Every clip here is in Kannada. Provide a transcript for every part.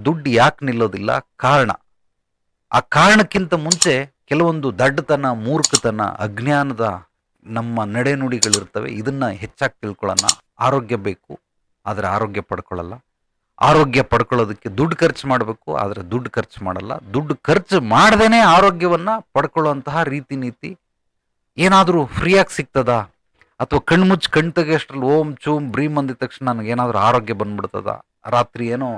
ದುಡ್ಡು ಯಾಕೆ ನಿಲ್ಲೋದಿಲ್ಲ? ಕಾರಣ. ಆ ಕಾರಣಕ್ಕಿಂತ ಮುಂಚೆ ಕೆಲವೊಂದು ದಡ್ಡತನ, ಮೂರ್ಖತನ, ಅಜ್ಞಾನದ ನಮ್ಮ ನಡೆನುಡಿಗಳಿರ್ತವೆ. ಇದನ್ನ ಹೆಚ್ಚಾಗಿ ತಿಳ್ಕೊಳ್ಳೋಣ. ಆರೋಗ್ಯ ಬೇಕು, ಆದರೆ ಆರೋಗ್ಯ ಪಡ್ಕೊಳ್ಳಲ್ಲ. ಆರೋಗ್ಯ ಪಡ್ಕೊಳ್ಳೋದಕ್ಕೆ ದುಡ್ಡು ಖರ್ಚು ಮಾಡಬೇಕು, ಆದರೆ ದುಡ್ಡು ಖರ್ಚು ಮಾಡಲ್ಲ. ದುಡ್ಡು ಖರ್ಚು ಮಾಡದೇನೆ ಆರೋಗ್ಯವನ್ನ ಪಡ್ಕೊಳ್ಳುವಂತಹ ರೀತಿ ನೀತಿ ಏನಾದರೂ ಫ್ರೀಯಾಗಿ ಸಿಗ್ತದಾ? ಅಥವಾ ಕಣ್ಮುಚ್ಚಿ ಕಣ್ ತೆಗೆಯಷ್ಟರಲ್ಲಿ ಓಂ ಚೂಮ್ ಬ್ರೀಮ್ ಅಂದಿದ ತಕ್ಷಣ ನನಗೇನಾದರೂ ಆರೋಗ್ಯ ಬಂದ್ಬಿಡ್ತದ? ರಾತ್ರಿ ಏನೋ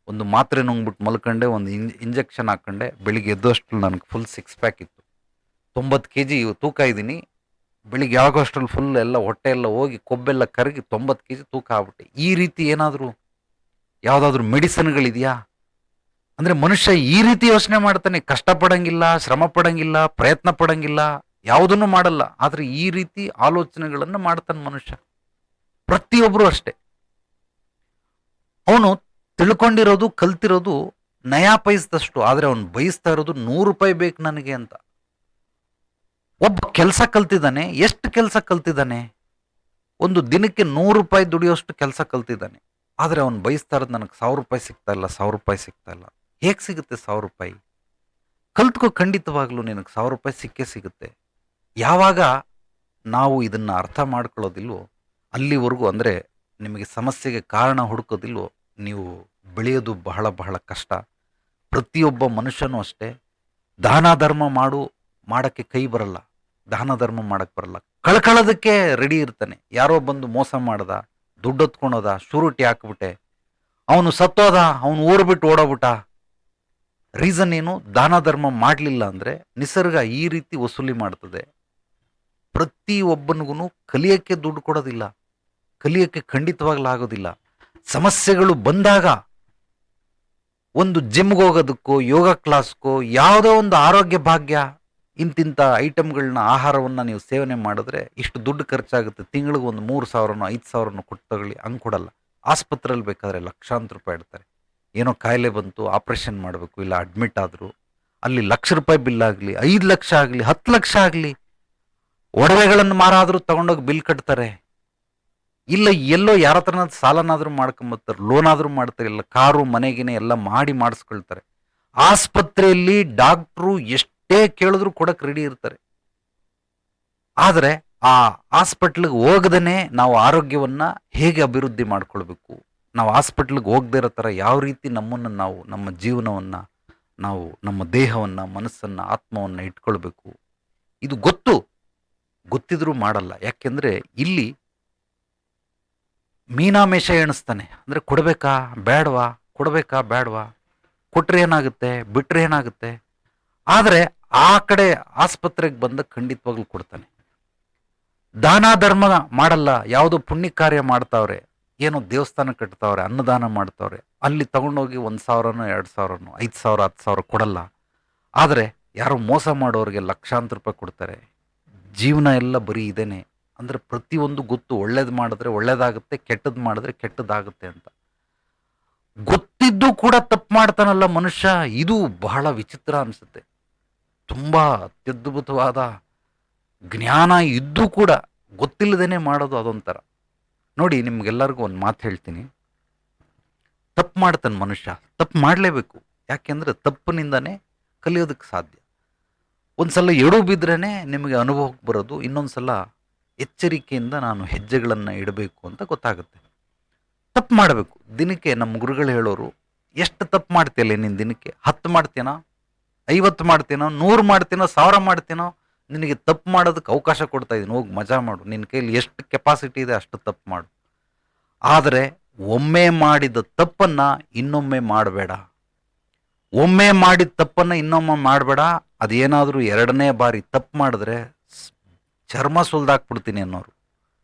ಒಂದು ಮಾತ್ರೆ ನುಂಗ್ಬಿಟ್ಟು ಮಲ್ಕೊಂಡೆ, ಒಂದು ಇಂಜೆಕ್ಷನ್ ಹಾಕೊಂಡೆ, ಬೆಳಿಗ್ಗೆ ಎದ್ದೋಷ್ಟ್ರಲ್ಲಿ ನನಗೆ ಫುಲ್ ಸಿಕ್ಸ್ ಪ್ಯಾಕ್ ಇತ್ತು. 90 kg ತೂಕ ಇದ್ದೀನಿ. ಬೆಳಿಗ್ಗೆ ಯಾವಾಗೋ ಅಷ್ಟ್ರಲ್ಲಿ ಫುಲ್ ಎಲ್ಲ ಹೊಟ್ಟೆ ಎಲ್ಲ ಹೋಗಿ ಕೊಬ್ಬೆಲ್ಲ ಕರಗಿ 90 kg ತೂಕ ಆಗ್ಬಿಟ್ಟೆ. ಈ ರೀತಿ ಏನಾದರೂ ಯಾವುದಾದ್ರೂ ಮೆಡಿಸಿನ್ಗಳಿದೆಯಾ? ಅಂದರೆ ಮನುಷ್ಯ ಈ ರೀತಿ ಯೋಚನೆ ಮಾಡ್ತಾನೆ. ಕಷ್ಟಪಡಂಗಿಲ್ಲ, ಶ್ರಮ ಪಡಂಗಿಲ್ಲ, ಪ್ರಯತ್ನ ಪಡಂಗಿಲ್ಲ, ಯಾವುದನ್ನು ಮಾಡಲ್ಲ. ಆದರೆ ಈ ರೀತಿ ಆಲೋಚನೆಗಳನ್ನು ಮಾಡ್ತಾನೆ ಮನುಷ್ಯ. ಪ್ರತಿಯೊಬ್ಬರು ಅಷ್ಟೇ. ಅವನು ತಿಳ್ಕೊಂಡಿರೋದು, ಕಲ್ತಿರೋದು ನಯಾ ಪೈಸದಷ್ಟು, ಆದರೆ ಅವನು ಬಯಸ್ತಾ ಇರೋದು 100 ರೂಪಾಯಿ ಬೇಕು ನನಗೆ ಅಂತ. ಒಬ್ಬ ಕೆಲಸ ಕಲ್ತಿದ್ದಾನೆ. ಎಷ್ಟು ಕೆಲಸ ಕಲ್ತಿದ್ದಾನೆ? ಒಂದು ದಿನಕ್ಕೆ 100 ರೂಪಾಯಿ ದುಡಿಯೋಷ್ಟು ಕೆಲಸ ಕಲ್ತಿದ್ದಾನೆ. ಆದರೆ ಅವನು ಬಯಸ್ತಾ ಇರೋದು ನನಗೆ 1000 ರೂಪಾಯಿ ಸಿಗ್ತಾ ಇಲ್ಲ, 1000 ರೂಪಾಯಿ ಸಿಗ್ತಾ ಇಲ್ಲ. ಹೇಗೆ ಸಿಗುತ್ತೆ 1000 ರೂಪಾಯಿ? ಕಲ್ತ್ಕೋ, ಖಂಡಿತವಾಗ್ಲೂ ನಿನಗೆ 1000 ರೂಪಾಯಿ ಸಿಕ್ಕೇ ಸಿಗುತ್ತೆ. ಯಾವಾಗ ನಾವು ಇದನ್ನು ಅರ್ಥ ಮಾಡ್ಕೊಳ್ಳೋದಿಲ್ವೋ ಅಲ್ಲಿವರೆಗೂ, ಅಂದರೆ ನಿಮಗೆ ಸಮಸ್ಯೆಗೆ ಕಾರಣ ಹುಡುಕೋದಿಲ್ವೋ, ನೀವು ಬೆಳೆಯೋದು ಬಹಳ ಬಹಳ ಕಷ್ಟ. ಪ್ರತಿಯೊಬ್ಬ ಮನುಷ್ಯನೂ ಅಷ್ಟೇ. ದಾನ ಧರ್ಮ ಮಾಡೋಕ್ಕೆ ಕೈ ಬರಲ್ಲ, ದಾನ ಧರ್ಮ ಮಾಡಕ್ಕೆ ಬರಲ್ಲ. ಕಳ್ಕೊಳ್ಳೋದಕ್ಕೆ ರೆಡಿ ಇರ್ತಾನೆ. ಯಾರೋ ಬಂದು ಮೋಸ ಮಾಡ್ದ, ದುಡ್ಡು ಹೊತ್ಕೊಳೋದ, ಶೂರಿಟಿ ಹಾಕ್ಬಿಟ್ಟೆ, ಅವನು ಸತ್ತೋದ, ಅವನು ಊರು ಬಿಟ್ಟು ಓಡೋಗ್ಬಿಟ್ಟ. ರೀಸನ್ ಏನು? ದಾನ ಧರ್ಮ ಮಾಡಲಿಲ್ಲ ಅಂದರೆ ನಿಸರ್ಗ ಈ ರೀತಿ ವಸೂಲಿ ಮಾಡ್ತದೆ. ಪ್ರತಿಯೊಬ್ಬನಿಗೂ ಕಲಿಯೋಕ್ಕೆ ದುಡ್ಡು ಕೊಡೋದಿಲ್ಲ, ಕಲಿಯೋಕ್ಕೆ ಖಂಡಿತವಾಗ್ಲೂ ಆಗೋದಿಲ್ಲ. ಸಮಸ್ಯೆಗಳು ಬಂದಾಗ ಒಂದು ಜಿಮ್ಗೆ ಹೋಗೋದಕ್ಕೋ, ಯೋಗ ಕ್ಲಾಸ್ಗೋ, ಯಾವುದೋ ಒಂದು ಆರೋಗ್ಯ ಭಾಗ್ಯ ಇಂತಿಂಥ ಐಟಮ್ಗಳನ್ನ, ಆಹಾರವನ್ನು ನೀವು ಸೇವನೆ ಮಾಡಿದ್ರೆ ಇಷ್ಟು ದುಡ್ಡು ಖರ್ಚಾಗುತ್ತೆ, ತಿಂಗಳಿಗೆ ಒಂದು 3000ನೋ 5000ನೋ ಕೊಟ್ಟು ತಗೊಳ್ಳಿ, ಹಂಗೆ ಕೊಡಲ್ಲ. ಆಸ್ಪತ್ರೆಯಲ್ಲಿ ಬೇಕಾದ್ರೆ ಲಕ್ಷಾಂತರ ರೂಪಾಯಿ ಇಡ್ತಾರೆ. ಏನೋ ಕಾಯಿಲೆ ಬಂತು, ಆಪ್ರೇಷನ್ ಮಾಡಬೇಕು, ಇಲ್ಲ ಅಡ್ಮಿಟ್ ಆದರು, ಅಲ್ಲಿ ₹1,00,000 ಬಿಲ್ ಆಗಲಿ, 5 ಲಕ್ಷ ಆಗಲಿ, 10 ಲಕ್ಷ ಆಗಲಿ, ಒಡವೆಗಳನ್ನು ಮಾರಾದರೂ ತಗೊಂಡೋಗಿ ಬಿಲ್ ಕಟ್ತಾರೆ. ಇಲ್ಲ ಎಲ್ಲೋ ಯಾರ ಹತ್ರನ ಸಾಲನಾದರೂ ಮಾಡ್ಕೊಂಬರ್ತಾರೆ, ಲೋನ್ ಆದರೂ ಮಾಡ್ತಾರೆ, ಇಲ್ಲ ಕಾರು ಮನೆಗಿನೇ ಎಲ್ಲ ಮಾಡಿ ಮಾಡಿಸ್ಕೊಳ್ತಾರೆ. ಆಸ್ಪತ್ರೆಯಲ್ಲಿ ಡಾಕ್ಟ್ರು ಎಷ್ಟೇ ಕೇಳಿದ್ರು ಕೊಡಕ್ಕೆ ರೆಡಿ ಇರ್ತಾರೆ. ಆದರೆ ಆ ಹಾಸ್ಪಿಟ್ಲಿಗೆ ಹೋಗದೇ ನಾವು ಆರೋಗ್ಯವನ್ನ ಹೇಗೆ ಅಭಿವೃದ್ಧಿ ಮಾಡ್ಕೊಳ್ಬೇಕು, ನಾವು ಹಾಸ್ಪಿಟ್ಲಿಗೆ ಹೋಗದೇ ಇರೋ ಥರ ಯಾವ ರೀತಿ ನಮ್ಮನ್ನು ನಾವು, ನಮ್ಮ ಜೀವನವನ್ನು ನಾವು, ನಮ್ಮ ದೇಹವನ್ನು, ಮನಸ್ಸನ್ನು, ಆತ್ಮವನ್ನು ಇಟ್ಕೊಳ್ಬೇಕು, ಇದು ಗೊತ್ತಿದ್ರೂ ಮಾಡಲ್ಲ. ಯಾಕೆಂದರೆ ಇಲ್ಲಿ ಮೀನಾಮೇಷ ಎಣಿಸ್ತಾನೆ. ಅಂದರೆ ಕೊಡಬೇಕಾ ಬೇಡವಾ, ಕೊಡಬೇಕಾ ಬೇಡವಾ, ಕೊಟ್ರೆ ಏನಾಗುತ್ತೆ, ಬಿಟ್ರೆ ಏನಾಗುತ್ತೆ. ಆದರೆ ಆ ಕಡೆ ಆಸ್ಪತ್ರೆಗೆ ಬಂದ ಖಂಡಿತವಾಗ್ಲೂ ಕೊಡ್ತಾನೆ. ದಾನ ಧರ್ಮ ಮಾಡಲ್ಲ, ಯಾವುದೋ ಪುಣ್ಯ ಕಾರ್ಯ ಮಾಡ್ತಾವ್ರೆ, ಏನೋ ದೇವಸ್ಥಾನ ಕಟ್ತಾವ್ರೆ, ಅನ್ನದಾನ ಮಾಡ್ತಾವ್ರೆ, ಅಲ್ಲಿ ತಗೊಂಡೋಗಿ 1,000ನೋ 2,000ನೋ 5,000 10,000 ಕೊಡಲ್ಲ. ಆದರೆ ಯಾರೋ ಮೋಸ ಮಾಡೋರಿಗೆ ಲಕ್ಷಾಂತರ ರೂಪಾಯಿ ಕೊಡ್ತಾರೆ. ಜೀವನ ಎಲ್ಲ ಬರೀ ಇದೇನೆ. ಅಂದರೆ ಪ್ರತಿಯೊಂದು ಗೊತ್ತು, ಒಳ್ಳೇದು ಮಾಡಿದ್ರೆ ಒಳ್ಳೇದಾಗುತ್ತೆ, ಕೆಟ್ಟದ್ದು ಮಾಡಿದ್ರೆ ಕೆಟ್ಟದ್ದಾಗುತ್ತೆ ಅಂತ ಗೊತ್ತಿದ್ದು ಕೂಡ ತಪ್ಪು ಮಾಡ್ತಾನಲ್ಲ ಮನುಷ್ಯ. ಇದು ಬಹಳ ವಿಚಿತ್ರ ಅನಿಸುತ್ತೆ. ತುಂಬ ಅತ್ಯದ್ಭುತವಾದ ಜ್ಞಾನ ಇದ್ದು ಕೂಡ ಗೊತ್ತಿಲ್ಲದೇನೆ ಮಾಡೋದು ಅದೊಂಥರ. ನೋಡಿ, ನಿಮ್ಗೆಲ್ಲರಿಗೂ ಒಂದು ಮಾತು ಹೇಳ್ತೀನಿ. ತಪ್ಪು ಮಾಡ್ತಾನೆ ಮನುಷ್ಯ, ತಪ್ಪು ಮಾಡಲೇಬೇಕು. ಯಾಕೆಂದರೆ ತಪ್ಪಿನಿಂದನೇ ಕಲಿಯೋದಕ್ಕೆ ಸಾಧ್ಯ. ಒಂದು ಸಲ ಎಡು ಬಿದ್ರೇ ನಿಮಗೆ ಅನುಭವಕ್ಕೆ ಬರೋದು, ಇನ್ನೊಂದು ಸಲ ಎಚ್ಚರಿಕೆಯಿಂದ ನಾನು ಹೆಜ್ಜೆಗಳನ್ನು ಇಡಬೇಕು ಅಂತ ಗೊತ್ತಾಗುತ್ತೆ. ತಪ್ಪು ಮಾಡಬೇಕು. ದಿನಕ್ಕೆ ನಮ್ಮ ಗುರುಗಳು ಹೇಳೋರು, ಎಷ್ಟು ತಪ್ಪು ಮಾಡ್ತೀಯಲ್ಲ ನೀನು ದಿನಕ್ಕೆ? 10 ಮಾಡ್ತೀನೋ, 50 ಮಾಡ್ತೀನೋ, 100 ಮಾಡ್ತೀನೋ, 1000 ಮಾಡ್ತೀನೋ, ನಿನಗೆ ತಪ್ಪು ಮಾಡೋದಕ್ಕೆ ಅವಕಾಶ ಕೊಡ್ತಾ ಇದ್ದೀನಿ, ಹೋಗಿ ಮಜಾ ಮಾಡು. ನಿನ್ನ ಕೈಲಿ ಎಷ್ಟು ಕೆಪಾಸಿಟಿ ಇದೆ ಅಷ್ಟು ತಪ್ಪು ಮಾಡು. ಆದರೆ ಒಮ್ಮೆ ಮಾಡಿದ ತಪ್ಪನ್ನು ಇನ್ನೊಮ್ಮೆ ಮಾಡಬೇಡ. ಒಮ್ಮೆ ಮಾಡಿದ ತಪ್ಪನ್ನು ಇನ್ನೊಮ್ಮೆ ಮಾಡಬೇಡ. ಅದೇನಾದರೂ 2ನೇ ಬಾರಿ ತಪ್ಪು ಮಾಡಿದ್ರೆ ಚರ್ಮ ಸುಲ್ದಾಕ್ಬಿಡ್ತೀನಿ ಅನ್ನೋರು.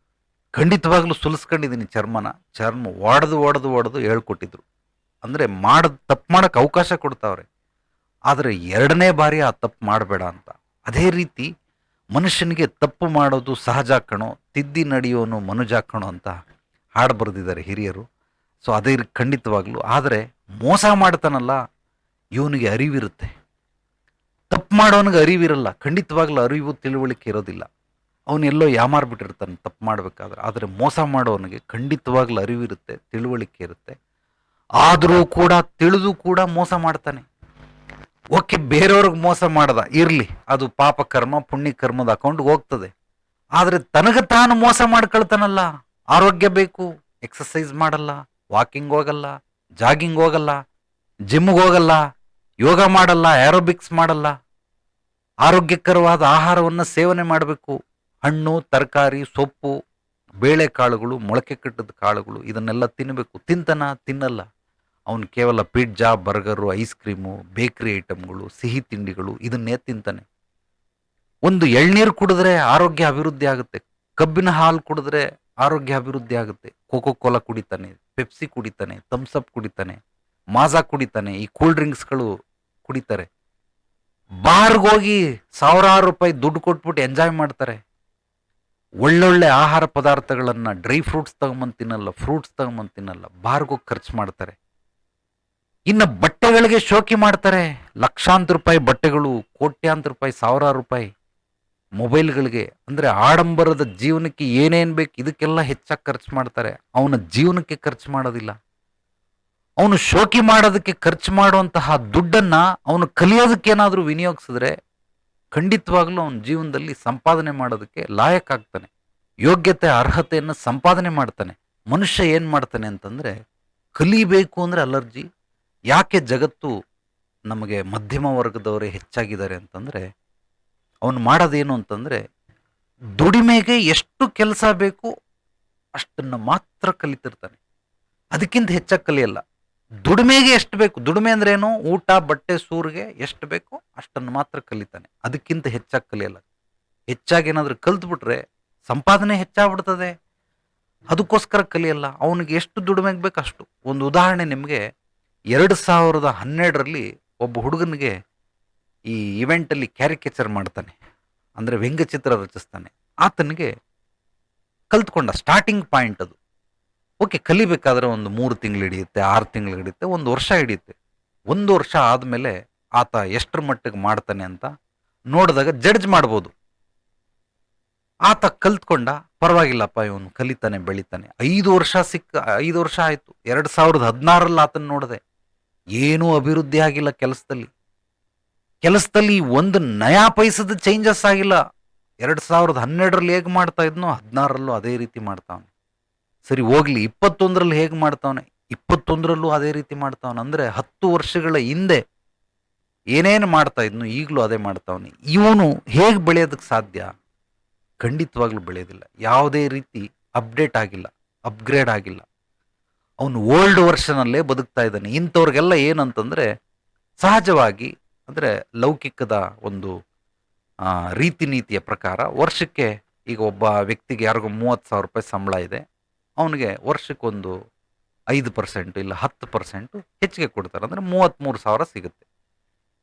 ಖಂಡಿತವಾಗ್ಲೂ ಸುಲಿಸ್ಕೊಂಡಿದ್ದೀನಿ ಚರ್ಮ ಒಡೆದು ಹೇಳ್ಕೊಟ್ಟಿದ್ರು. ಅಂದರೆ ತಪ್ಪು ಮಾಡೋಕ್ಕೆ ಅವಕಾಶ ಕೊಡ್ತಾವ್ರೆ, ಆದರೆ 2ನೇ ಬಾರಿ ಆ ತಪ್ಪು ಮಾಡಬೇಡ ಅಂತ. ಅದೇ ರೀತಿ ಮನುಷ್ಯನಿಗೆ ತಪ್ಪು ಮಾಡೋದು ಸಹಜ ಕಣೋ, ತಿದ್ದಿ ನಡೆಯೋನು ಮನುಜ ಕಣೋ ಅಂತ ಹಾಡು ಬರೆದಿದ್ದಾರೆ ಹಿರಿಯರು. ಸೊ ಅದೇ ಖಂಡಿತವಾಗ್ಲೂ. ಆದರೆ ಮೋಸ ಮಾಡ್ತಾನಲ್ಲ ಇವನಿಗೆ ಅರಿವಿರುತ್ತೆ, ತಪ್ಪು ಮಾಡೋನಿಗೆ ಅರಿವಿರಲ್ಲ. ಖಂಡಿತವಾಗ್ಲೂ ಅರಿವು ತಿಳುವಳಿಕೆ ಇರೋದಿಲ್ಲ. ಅವನೆಲ್ಲೋ ಯಾಮಾರ್ಬಿಟ್ಟಿರ್ತಾನೆ ತಪ್ಪು ಮಾಡಬೇಕಾದ್ರೆ. ಆದರೆ ಮೋಸ ಮಾಡೋನಿಗೆ ಖಂಡಿತವಾಗ್ಲೂ ಅರಿವಿರುತ್ತೆ, ತಿಳುವಳಿಕೆ ಇರುತ್ತೆ. ಆದರೂ ಕೂಡ ತಿಳಿದು ಕೂಡ ಮೋಸ ಮಾಡ್ತಾನೆ. ಓಕೆ, ಬೇರೆಯವ್ರಿಗೆ ಮೋಸ ಮಾಡ್ದ ಇರ್ಲಿ, ಅದು ಪಾಪ ಕರ್ಮ ಪುಣ್ಯ ಕರ್ಮದ ಅಕೌಂಟ್ಗೆ ಹೋಗ್ತದೆ. ಆದ್ರೆ ತನಗ ತಾನು ಮೋಸ ಮಾಡ್ಕೊಳ್ತಾನಲ್ಲ. ಆರೋಗ್ಯ ಬೇಕು, ಎಕ್ಸಸೈಸ್ ಮಾಡಲ್ಲ, ವಾಕಿಂಗ್ ಹೋಗಲ್ಲ, ಜಾಗಿಂಗ್ ಹೋಗಲ್ಲ, ಜಿಮ್ಗೆ ಹೋಗಲ್ಲ, ಯೋಗ ಮಾಡಲ್ಲ, ಏರೋಬಿಕ್ಸ್ ಮಾಡಲ್ಲ, ಆರೋಗ್ಯಕರವಾದ ಆಹಾರವನ್ನು ಸೇವನೆ ಮಾಡಬೇಕು. ಹಣ್ಣು, ತರಕಾರಿ, ಸೊಪ್ಪು, ಬೇಳೆಕಾಳುಗಳು, ಮೊಳಕೆ ಕಟ್ಟದ ಕಾಳುಗಳು ಇದನ್ನೆಲ್ಲ ತಿನ್ನಬೇಕು. ತಿನ್ನಲ್ಲ. ಅವನು ಕೇವಲ pizza, burger, ice cream, bakery ಐಟಮ್ಗಳು, ಸಿಹಿ ತಿಂಡಿಗಳು ಇದನ್ನೇ ತಿಂತಾನೆ. ಒಂದು ಎಳ್ನೀರು ಕುಡಿದ್ರೆ ಆರೋಗ್ಯ ಅಭಿವೃದ್ಧಿ ಆಗುತ್ತೆ, ಕಬ್ಬಿನ ಹಾಲು ಕುಡಿದ್ರೆ ಆರೋಗ್ಯ ಅಭಿವೃದ್ಧಿ ಆಗುತ್ತೆ. ಕೋಕೋ ಕೋಲಾ ಕುಡಿತಾನೆ, ಪೆಪ್ಸಿ ಕುಡಿತಾನೆ, ಥಮ್ಸಪ್ ಕುಡಿತಾನೆ, ಮಾಜಾ ಕುಡಿತಾನೆ, ಈ ಕೂಲ್ ಡ್ರಿಂಕ್ಸ್ಗಳು ಕುಡಿತಾರೆ. ಬಾರ್ಗೋಗಿ ಸಾವಿರಾರು ರೂಪಾಯಿ ದುಡ್ಡು ಕೊಟ್ಬಿಟ್ಟು ಎಂಜಾಯ್ ಮಾಡ್ತಾರೆ. ಒಳ್ಳೊಳ್ಳೆ ಆಹಾರ ಪದಾರ್ಥಗಳನ್ನ, ಡ್ರೈ ಫ್ರೂಟ್ಸ್ ತಗೊಂಬಂದು ತಿನ್ನಲ್ಲ, ಫ್ರೂಟ್ಸ್ ತಗೊಂಬಂದು ತಿನ್ನಲ್ಲ, ಬಾರ್ಗೋಗಿ ಖರ್ಚು ಮಾಡ್ತಾರೆ. ಇನ್ನು ಬಟ್ಟೆಗಳಿಗೆ ಶೋಕಿ ಮಾಡ್ತಾರೆ. ಲಕ್ಷಾಂತರ ರೂಪಾಯಿ ಬಟ್ಟೆಗಳು, ಕೋಟ್ಯಾಂತರ ರೂಪಾಯಿ, ಸಾವಿರಾರು ರೂಪಾಯಿ ಮೊಬೈಲ್ಗಳಿಗೆ. ಅಂದರೆ ಆಡಂಬರದ ಜೀವನಕ್ಕೆ ಏನೇನು ಬೇಕು ಇದಕ್ಕೆಲ್ಲ ಹೆಚ್ಚಾಗಿ ಖರ್ಚು ಮಾಡ್ತಾರೆ. ಅವನ ಜೀವನಕ್ಕೆ ಖರ್ಚು ಮಾಡೋದಿಲ್ಲ. ಅವನು ಶೋಕಿ ಮಾಡೋದಕ್ಕೆ ಖರ್ಚು ಮಾಡುವಂತಹ ದುಡ್ಡನ್ನು ಅವನು ಕಲಿಯೋದಕ್ಕೇನಾದರೂ ವಿನಿಯೋಗಿಸಿದ್ರೆ ಖಂಡಿತವಾಗ್ಲೂ ಅವನ ಜೀವನದಲ್ಲಿ ಸಂಪಾದನೆ ಮಾಡೋದಕ್ಕೆ ಲಾಯಕ್ಕಾಗ್ತಾನೆ. ಯೋಗ್ಯತೆ ಅರ್ಹತೆಯನ್ನು ಸಂಪಾದನೆ ಮಾಡ್ತಾನೆ. ಮನುಷ್ಯ ಏನು ಮಾಡ್ತಾನೆ ಅಂತಂದರೆ, ಕಲಿಬೇಕು ಅಂದರೆ ಅಲರ್ಜಿ. ಯಾಕೆ ಜಗತ್ತು ನಮಗೆ ಮಧ್ಯಮ ವರ್ಗದವರೇ ಹೆಚ್ಚಾಗಿದ್ದಾರೆ ಅಂತಂದರೆ, ಅವನು ಮಾಡೋದೇನು ಅಂತಂದರೆ, ದುಡಿಮೆಗೆ ಎಷ್ಟು ಕೆಲಸ ಬೇಕು ಅಷ್ಟನ್ನು ಮಾತ್ರ ಕಲಿತಿರ್ತಾನೆ. ಅದಕ್ಕಿಂತ ಹೆಚ್ಚಾಗಿ ಕಲಿಯಲ್ಲ. ದುಡಿಮೆಗೆ ಎಷ್ಟು ಬೇಕು, ದುಡಿಮೆ ಅಂದ್ರೆ ಏನು, ಊಟ ಬಟ್ಟೆ ಸೂರಿಗೆ ಎಷ್ಟು ಬೇಕು ಅಷ್ಟನ್ನು ಮಾತ್ರ ಕಲಿತಾನೆ. ಅದಕ್ಕಿಂತ ಹೆಚ್ಚಾಗಿ ಕಲಿಯಲ್ಲ. ಹೆಚ್ಚಾಗಿ ಏನಾದರೂ ಕಲ್ತ್ಬಿಟ್ರೆ ಸಂಪಾದನೆ ಹೆಚ್ಚಾಗ್ಬಿಡ್ತದೆ, ಅದಕ್ಕೋಸ್ಕರ ಕಲಿಯಲ್ಲ. ಅವನಿಗೆ ಎಷ್ಟು ದುಡಿಮೆಗೆ ಬೇಕು ಅಷ್ಟು. ಒಂದು ಉದಾಹರಣೆ ನಿಮಗೆ, 2012ರಲ್ಲಿ ಒಬ್ಬ ಹುಡುಗನಿಗೆ ಈ ಇವೆಂಟಲ್ಲಿ ಕ್ಯಾರಿಕೇಚರ್ ಮಾಡ್ತಾನೆ, ಅಂದರೆ ವ್ಯಂಗ್ಯಚಿತ್ರ ರಚಿಸ್ತಾನೆ. ಆತನಿಗೆ ಕಲ್ತ್ಕೊಂಡ ಸ್ಟಾರ್ಟಿಂಗ್ ಪಾಯಿಂಟ್ ಅದು. ಓಕೆ, ಕಲಿಬೇಕಾದ್ರೆ ಒಂದು 3 ತಿಂಗಳು ಹಿಡಿಯುತ್ತೆ, 6 ತಿಂಗಳು ಹಿಡಿಯುತ್ತೆ, 1 ವರ್ಷ ಹಿಡಿಯುತ್ತೆ. 1 ವರ್ಷ ಆದಮೇಲೆ ಆತ ಎಷ್ಟರ ಮಟ್ಟಿಗೆ ಮಾಡ್ತಾನೆ ಅಂತ ನೋಡಿದಾಗ ಜಡ್ಜ್ ಮಾಡ್ಬೋದು. ಆತ ಕಲ್ತ್ಕೊಂಡ, ಪರವಾಗಿಲ್ಲಪ್ಪ ಇವನು ಕಲಿತಾನೆ, ಬೆಳಿತಾನೆ. 5 ವರ್ಷ ಆಯಿತು. 2016ರಲ್ಲಿ ಆತನ ನೋಡಿದೆ, ಏನೂ ಅಭಿವೃದ್ಧಿ ಆಗಿಲ್ಲ ಕೆಲಸದಲ್ಲಿ ಒಂದು ನಯಾ ಪೈಸದ ಚೇಂಜಸ್ ಆಗಿಲ್ಲ. 2012ರಲ್ಲಿ ಹೇಗೆ ಮಾಡ್ತಾ ಇದ್ನೋ 16ರಲ್ಲೂ ಅದೇ ರೀತಿ ಮಾಡ್ತಾವನೆ. ಸರಿ ಹೋಗ್ಲಿ, 21ರಲ್ಲಿ ಹೇಗೆ ಮಾಡ್ತಾವನೆ, 21ರಲ್ಲೂ ಅದೇ ರೀತಿ ಮಾಡ್ತಾವನೆ. ಅಂದರೆ 10 ವರ್ಷಗಳ ಹಿಂದೆ ಏನೇನು ಮಾಡ್ತಾ ಇದ್ನು ಈಗಲೂ ಅದೇ ಮಾಡ್ತಾವನೆ. ಇವನು ಹೇಗೆ ಬೆಳೆಯೋದಕ್ಕೆ ಸಾಧ್ಯ? ಖಂಡಿತವಾಗ್ಲೂ ಬೆಳೆಯೋದಿಲ್ಲ. ಯಾವುದೇ ರೀತಿ ಅಪ್ಡೇಟ್ ಆಗಿಲ್ಲ, ಅಪ್ಗ್ರೇಡ್ ಆಗಿಲ್ಲ. ಅವನು ಓಲ್ಡ್ ವರ್ಷನಲ್ಲೇ ಬದುಕ್ತಾ ಇದ್ದಾನೆ. ಇಂಥವ್ರಿಗೆಲ್ಲ ಏನಂತಂದರೆ, ಸಹಜವಾಗಿ ಅಂದರೆ ಲೌಕಿಕದ ಒಂದು ರೀತಿ ನೀತಿಯ ಪ್ರಕಾರ ವರ್ಷಕ್ಕೆ, ಈಗ ಒಬ್ಬ ವ್ಯಕ್ತಿಗೆ ಯಾರಿಗೋ 30,000 ರೂಪಾಯಿ ಸಂಬಳ ಇದೆ, ಅವನಿಗೆ ವರ್ಷಕ್ಕೊಂದು 5% ಇಲ್ಲ 10% ಹೆಚ್ಚಿಗೆ ಕೊಡ್ತಾರೆ. ಅಂದರೆ 33,000 ಸಿಗುತ್ತೆ.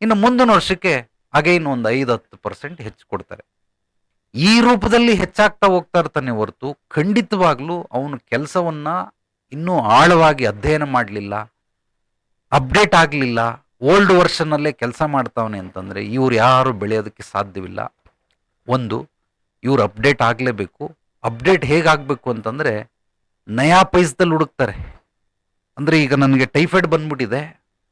ಇನ್ನು ಮುಂದಿನ ವರ್ಷಕ್ಕೆ ಅಗೈನ್ ಒಂದು 5-10% ಹೆಚ್ಚು ಕೊಡ್ತಾರೆ. ಈ ರೂಪದಲ್ಲಿ ಹೆಚ್ಚಾಗ್ತಾ ಹೋಗ್ತಾ ಇರ್ತಾನೆ ಹೊರತು ಖಂಡಿತವಾಗ್ಲೂ ಅವನು ಕೆಲಸವನ್ನ ಇನ್ನೂ ಆಳವಾಗಿ ಅಧ್ಯಯನ ಮಾಡಲಿಲ್ಲ, ಅಪ್ಡೇಟ್ ಆಗಲಿಲ್ಲ, ಓಲ್ಡ್ ವರ್ಷನಲ್ಲೇ ಕೆಲಸ ಮಾಡ್ತಾವನೆ ಅಂತಂದರೆ ಇವ್ರು ಯಾರು ಬೆಳೆಯೋದಕ್ಕೆ ಸಾಧ್ಯವಿಲ್ಲ. ಒಂದು, ಇವ್ರು ಅಪ್ಡೇಟ್ ಆಗಲೇಬೇಕು. ಅಪ್ಡೇಟ್ ಹೇಗಾಗಬೇಕು ಅಂತಂದರೆ, ನಯಾ ಪೈಸದಲ್ಲಿ ಹುಡುಕ್ತಾರೆ. ಅಂದರೆ ಈಗ ನನಗೆ ಟೈಫಾಯ್ಡ್ ಬಂದ್ಬಿಟ್ಟಿದೆ,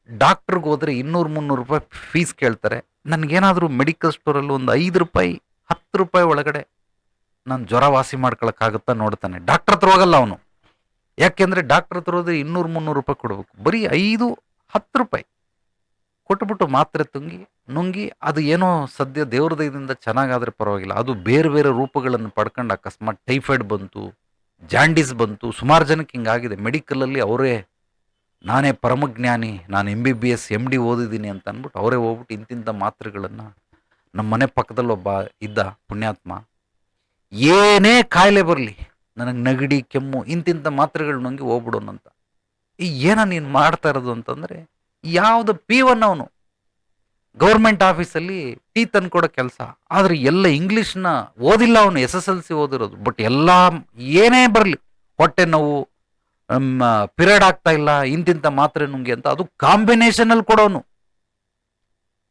ಡಾಕ್ಟ್ರಿಗೆ ಹೋದರೆ 200-300 ರೂಪಾಯಿ ಫೀಸ್ ಕೇಳ್ತಾರೆ. ನನಗೇನಾದರೂ ಮೆಡಿಕಲ್ ಸ್ಟೋರಲ್ಲಿ ಒಂದು 5 ರೂಪಾಯಿ 10 ರೂಪಾಯಿ ಒಳಗಡೆ ನಾನು ಜ್ವರ ವಾಸಿ ಮಾಡ್ಕೊಳಕ್ಕಾಗುತ್ತಾ ನೋಡ್ತಾನೆ. ಡಾಕ್ಟ್ರ್ ಹತ್ರ ಹೋಗಲ್ಲ ಅವನು. ಯಾಕೆಂದರೆ ಡಾಕ್ಟ್ರ್ ಹತ್ರ ಹೋದ್ರೆ 200-300 ರೂಪಾಯಿ ಕೊಡಬೇಕು. ಬರೀ 5-10 ರೂಪಾಯಿ ಕೊಟ್ಬಿಟ್ಟು ಮಾತ್ರೆ ನುಂಗಿ ಅದು ಏನೋ ಸದ್ಯ ದೇವ್ರ ದಯದಿಂದ ಚೆನ್ನಾಗಾದರೆ ಪರವಾಗಿಲ್ಲ, ಅದು ಬೇರೆ ಬೇರೆ ರೂಪಗಳನ್ನು ಪಡ್ಕೊಂಡು ಅಕಸ್ಮಾತ್ ಟೈಫಾಯ್ಡ್ ಬಂತು, ಜಾಂಡೀಸ್ ಬಂತು. ಸುಮಾರು ಜನಕ್ಕೆ ಹಿಂಗಾಗಿದೆ. ಮೆಡಿಕಲಲ್ಲಿ ಅವರೇ, ನಾನೇ ಪರಮಜ್ಞಾನಿ, ನಾನು MBBS MD ಓದಿದ್ದೀನಿ ಅಂತ ಅಂದ್ಬಿಟ್ಟು ಅವರೇ ಹೋಗ್ಬಿಟ್ಟು ಇಂತಿಂಥ ಮಾತ್ರೆಗಳನ್ನು, ನಮ್ಮ ಮನೆ ಪಕ್ಕದಲ್ಲಿ ಒಬ್ಬ ಇದ್ದ ಪುಣ್ಯಾತ್ಮ, ಏನೇ ಕಾಯಿಲೆ ಬರಲಿ ನನಗೆ ನೆಗಡಿ ಕೆಮ್ಮು ಇಂತಿಂಥ ಮಾತ್ರೆಗಳು ನುಂಗಿ ಹೋಗ್ಬಿಡೋನಂತ. ಏನೋ ನೀನು ಮಾಡ್ತಾ ಇರೋದು ಅಂತಂದರೆ, ಯಾವುದು P1 ಅವನು ಗೌರ್ಮೆಂಟ್ ಆಫೀಸಲ್ಲಿ ಟೀ ತಂದ್ಕೊಡೋ ಕೆಲಸ. ಆದರೆ ಎಲ್ಲ ಇಂಗ್ಲೀಷ್ನ ಓದಿಲ್ಲ ಅವನು, SSLC ಓದಿರೋದು. ಬಟ್ ಎಲ್ಲ ಏನೇ ಬರಲಿ, ಹೊಟ್ಟೆ ನೋವು, ಪಿರಿಯಡ್ ಆಗ್ತಾ ಇಲ್ಲ, ಇಂತಿಂಥ ಮಾತ್ರೆ ನುಂಗಿ ಅಂತ, ಅದು ಕಾಂಬಿನೇಷನಲ್ಲಿ ಕೊಡೋನು.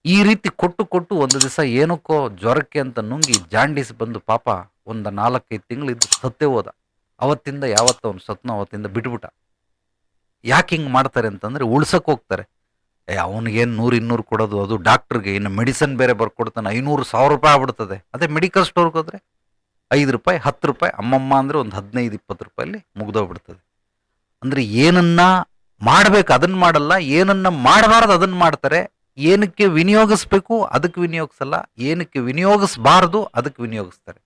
ಈ ರೀತಿ ಕೊಟ್ಟು ಒಂದು ದಿವಸ ಏನಕ್ಕೋ ಜ್ವರಕ್ಕೆ ಅಂತ ನುಂಗಿ ಜಾಂಡೀಸ್ ಬಂದು ಪಾಪ ಒಂದು 4-5 ತಿಂಗಳು ಇದ್ದು ಸತ್ತೇ ಹೋದ. ಅವತ್ತಿಂದ ಯಾವತ್ತು ಅವನು ಸತ್ನೋ ಅವತ್ತಿಂದ ಬಿಟ್ಬಿಟ್ಟ. ಯಾಕೆ ಹಿಂಗೆ ಮಾಡ್ತಾರೆ ಅಂತಂದರೆ ಉಳ್ಸಕ್ಕೆ ಹೋಗ್ತಾರೆ. ಅವನಿಗೇನು 100-200 ಕೊಡೋದು, ಅದು ಡಾಕ್ಟ್ರಿಗೆ ಇನ್ನು ಮೆಡಿಸನ್ ಬೇರೆ ಬರ್ಕೊಡ್ತಾನೆ, 500,000 ರೂಪಾಯಿ ಆಗ್ಬಿಡ್ತದೆ. ಅದೇ ಮೆಡಿಕಲ್ ಸ್ಟೋರ್ಗೆ ಹೋದರೆ ₹5 ₹10 ಅಮ್ಮಮ್ಮ ಅಂದರೆ ಒಂದು 15-20 ಮುಗ್ದೋಗ್ಬಿಡ್ತದೆ. ಅಂದರೆ ಏನನ್ನ ಮಾಡಬೇಕು ಅದನ್ನು ಮಾಡಲ್ಲ, ಏನನ್ನ ಮಾಡಬಾರ್ದು ಅದನ್ನು ಮಾಡ್ತಾರೆ. ಏನಕ್ಕೆ ವಿನಿಯೋಗಿಸ್ಬೇಕು ಅದಕ್ಕೆ ವಿನಿಯೋಗಿಸಲ್ಲ, ಏನಕ್ಕೆ ವಿನಿಯೋಗಿಸಬಾರ್ದು ಅದಕ್ಕೆ ವಿನಿಯೋಗಿಸ್ತಾರೆ.